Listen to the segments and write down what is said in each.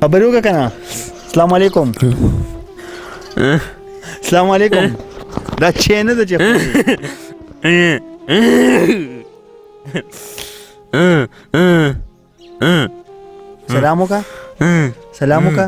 خبر ہوگا کنا السلام علیکم السلام علیکم دا چینه دا چه سلام ہوگا سلام ہوگا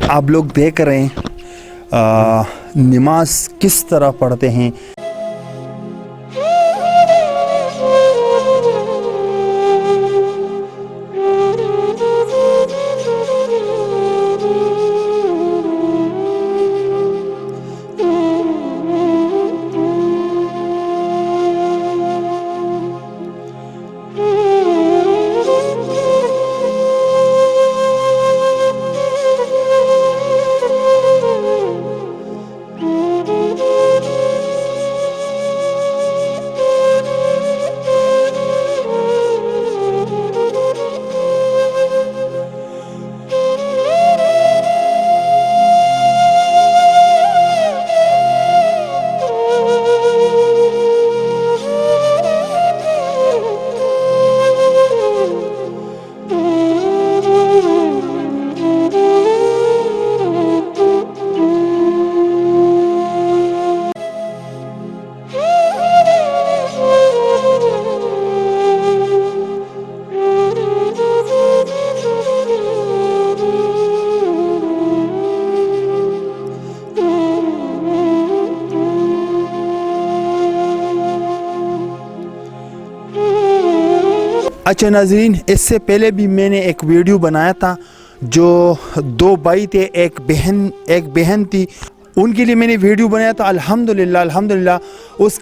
آپ لوگ دیکھ رہے ہیں نماز کس طرح پڑھتے ہیں. اچھا ناظرین، اس سے پہلے بھی میں نے ایک ویڈیو بنایا تھا جو دو بھائی تھے، ایک بہن تھی، ان کے لیے میں نے ویڈیو بنایا تھا. الحمدللہ اس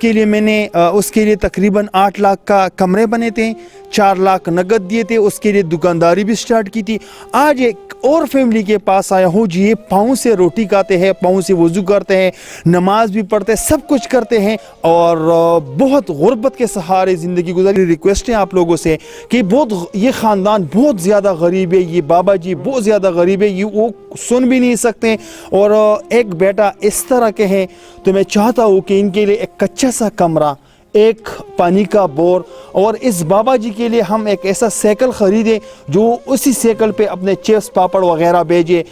کے لیے تقریباً 8 لاکھ کا کمرے بنے تھے، 4 لاکھ نقد دیے تھے، اس کے لیے دکانداری بھی سٹارٹ کی تھی. آج ایک اور فیملی کے پاس آیا ہوں جی، یہ پاؤں سے روٹی کھاتے ہیں، پاؤں سے وضو کرتے ہیں، نماز بھی پڑھتے ہیں، سب کچھ کرتے ہیں اور بہت غربت کے سہارے زندگی گزاری. ریکویسٹ ہے آپ لوگوں سے کہ یہ خاندان بہت زیادہ غریب ہے، یہ بابا جی بہت زیادہ غریب ہے، یہ وہ سن بھی نہیں سکتے اور ایک بیٹا اس طرح کے ہیں. تو میں چاہتا ہوں کہ ان کے لیے ایک کچا سا کمرہ، ایک پانی کا بور، اور اس بابا جی کے لیے ہم ایک ایسا سائیکل خریدیں جو اسی سائیکل پہ اپنے چپس پاپڑ وغیرہ بھیجے.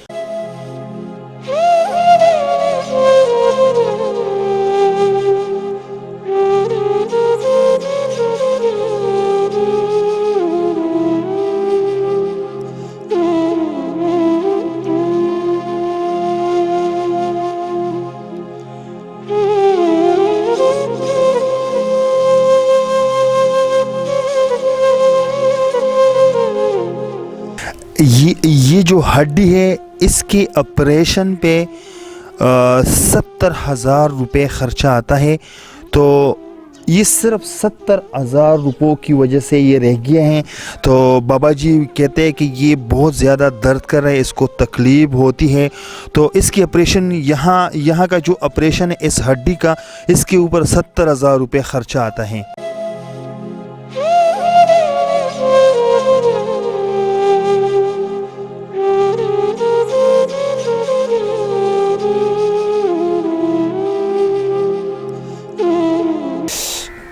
یہ جو ہڈی ہے اس کی آپریشن پہ 70,000 روپے خرچہ آتا ہے. تو یہ صرف 70,000 روپوں کی وجہ سے یہ رہ گئے ہیں. تو بابا جی کہتے ہیں کہ یہ بہت زیادہ درد کر رہے ہیں، اس کو تکلیف ہوتی ہے. تو اس کی آپریشن یہاں کا جو آپریشن ہے اس ہڈی کا، اس کے اوپر 70,000 روپے خرچہ آتا ہے.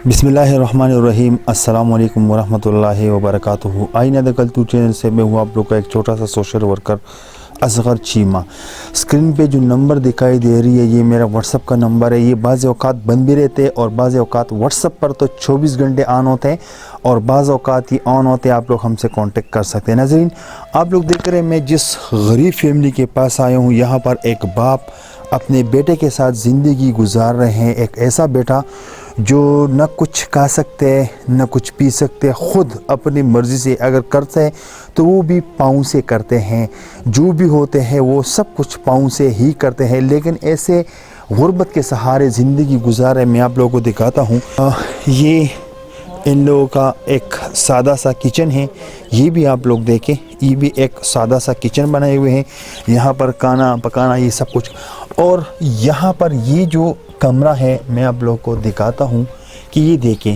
بسم اللہ الرحمن الرحیم. السلام علیکم ورحمۃ اللہ وبرکاتہ. آئینہ دا کلتور چینل سے میں ہوں آپ لوگ کا ایک چھوٹا سا social worker Asghar Cheema. Screen پہ جو نمبر دکھائی دے رہی ہے یہ میرا واٹس اپ کا نمبر ہے. یہ بعض اوقات بند بھی رہتے ہیں اور بعض اوقات واٹس اپ پر تو 24 گھنٹے آن ہوتے ہیں اور بعض اوقات ہی آن ہوتے ہیں. آپ لوگ ہم سے کانٹیکٹ کر سکتے ہیں. ناظرین، آپ لوگ دیکھ رہے ہیں میں جس غریب فیملی کے پاس آیا ہوں، یہاں پر ایک باپ اپنے بیٹے کے ساتھ زندگی گزار رہے ہیں. ایک ایسا بیٹا جو نہ کچھ کھا سکتے نہ کچھ پی سکتے، خود اپنی مرضی سے اگر کرتے ہیں تو وہ بھی پاؤں سے کرتے ہیں، جو بھی ہوتے ہیں وہ سب کچھ پاؤں سے ہی کرتے ہیں. لیکن ایسے غربت کے سہارے زندگی گزارے میں آپ لوگوں کو دکھاتا ہوں. یہ ان لوگوں کا ایک سادہ سا کچن ہے. یہ بھی آپ لوگ دیکھیں، یہ بھی ایک سادہ سا کچن بنائے ہوئے ہیں. یہاں پر کھانا پکانا یہ سب کچھ. اور یہاں پر یہ جو کمرہ ہے میں آپ لوگوں کو دکھاتا ہوں کہ یہ دیکھیں،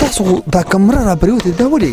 تاسو دا کمره را پریوته دا ولې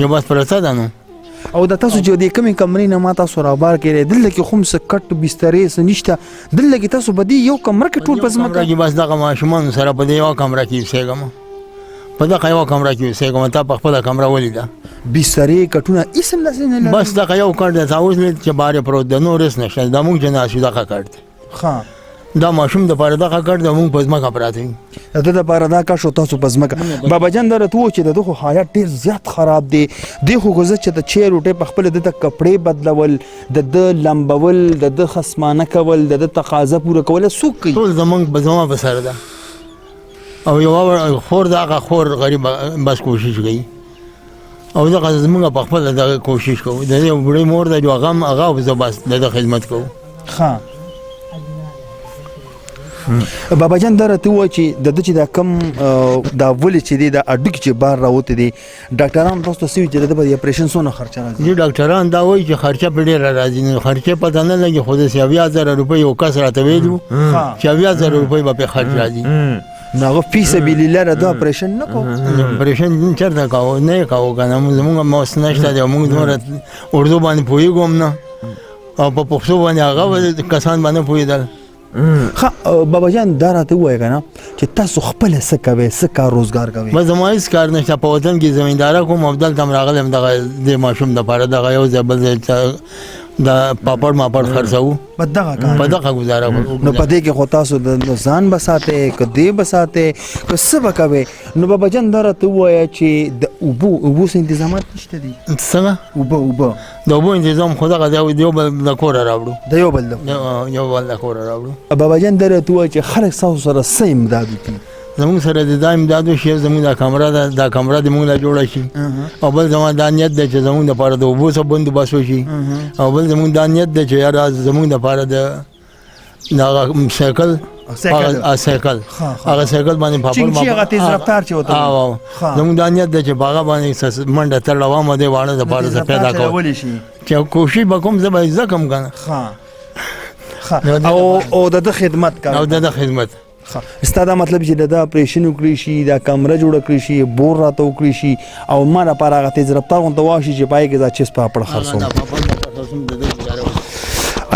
یو بس پرته ده نو او دا تاسو چې د کمی کمرې نه ما تاسو را بار کړی دلته کې خمس کټ بسترې سنشته دلته کې تاسو بدی یو کمره کې ټول پس مکه راځي بس دغه ماشومان سره په دې یو کمره کې اوسېږم په دغه یو کمره کې اوسېږم ته په خپله کمره ولیده بسترې کټونه اسم نه بس دغه یو کټ دی اوس مې چې بارې پروت دی نور هېڅ نشته دا موږ جناز شو دغه کټ دی ښه دا ماشوم د پاره دغه کټ د موږ په ځمکه پراته یو د لپاره دا کا شو تاسو په ځمکه بابا جان درته و چې دغه حالت ډیر زیات خراب دی خو غزه چې د چیر روټه په خپل د کپڑے بدلول د لمبول د خصمانه کول د تقاضا پوره کول سوق کوي ټول زمونږ بزما بسره ده او یو خور دغه خور غریب بس کوشش کوي او دغه زمونږ په خپل دغه کوشش کوو د یو بډای مور د جو غم هغه زه بس د خدمت کوو ها بابا جان درته و چې د چې دا کم دا ولې چې دی دا اډوک چې بار راوته دي ډاکټران تاسو ته سوي چې د په اپریشن سونه خرچه راځي دي ډاکټران دا وایي چې خرچه په ډیر راځي نو خرچه پته نه لګي خو د 70000 روپۍ یو کس راته ویلو 70000 روپۍ به خرچ راځي نو فی سبیل الله دا اپریشن نه کو اپریشن چرته کاو نه کاو کنه موږ موس نشته دی موږ نور اردو باندې پویګم نه او په پښتو باندې هغه کسان باندې پویدل بابا جان دا راته وایي کنه چې تاسو خپل څه کوئ څه کار روزګار کوئ ما زما هیڅ کار نشته په وطن کې زمینداره کوم ابدال تم راغلم دغه د ماشوم د پاره دغه یو ځبل دا پاپړ ماپړ خرڅو په دغه گزاره کوم نو پدې کې خو تاسو د ځان بساته کدی بساته کسب کوي نو بابا جان دا راته وایي چې د اوبو انتظامات نشته دي څنګه اوبو د اوبو تنظیم خو دغه you bill the cover راوړو the you بل د کور راوړو بابا جان دا راته وایي چې خلک تاسو سره څه امداد کوي زموږ سره د دا امداد وشي زموږ د کمره د موږ لا جوړه شي او بل زموږ د نیت د چې زموږ د پاره د اوبو څخه بندوبست وشي او بل زموږ د نیت د چې یاره زموږ د پاره د سایکل هغه سایکل باندې پاپړ چې هغه تیز رفتار چې وته زموږ د نیت د چې باغ باندې منډه تر لوامه دی واړه د پاره پیدا کول چې کوشش وکوم زه به زکم کنه او د خدمت او د خدمت استاده مطلب چې دا اپریشن وکړي شي دا کمره جوړ کړی شي بور راته وکړي شي او ما لپاره هغه تیز رفتار غونډه واشي چې پای کې دا چیز پاپړ خرڅوم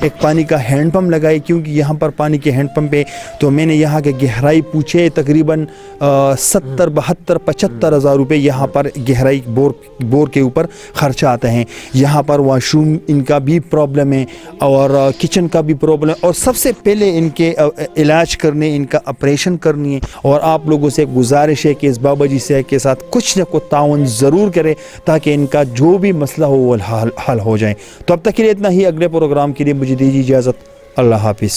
ایک پانی کا ہینڈ پمپ لگائیں, کیونکہ یہاں پر پانی کے ہینڈ پمپ پہ تو میں نے یہاں کے گہرائی پوچھے, تقریباً 70-72-75 ہزار روپے یہاں پر گہرائی بور کے اوپر خرچہ آتے ہیں. یہاں پر واش روم ان کا بھی پرابلم ہے اور کچن کا بھی پرابلم ہے, اور سب سے پہلے ان کے علاج کرنے, ان کا آپریشن کرنی ہے. اور آپ لوگوں سے گزارش ہے کہ اس بابا جی سے کے ساتھ کچھ نہ کچھ تعاون ضرور کرے تاکہ ان کا جو بھی مسئلہ ہو وہ حل ہو جائیں. تو اب تک کے لیے اتنا ہی. اگلے پروگرام کے لیے مجھے دیجیے اجازت. اللہ حافظ.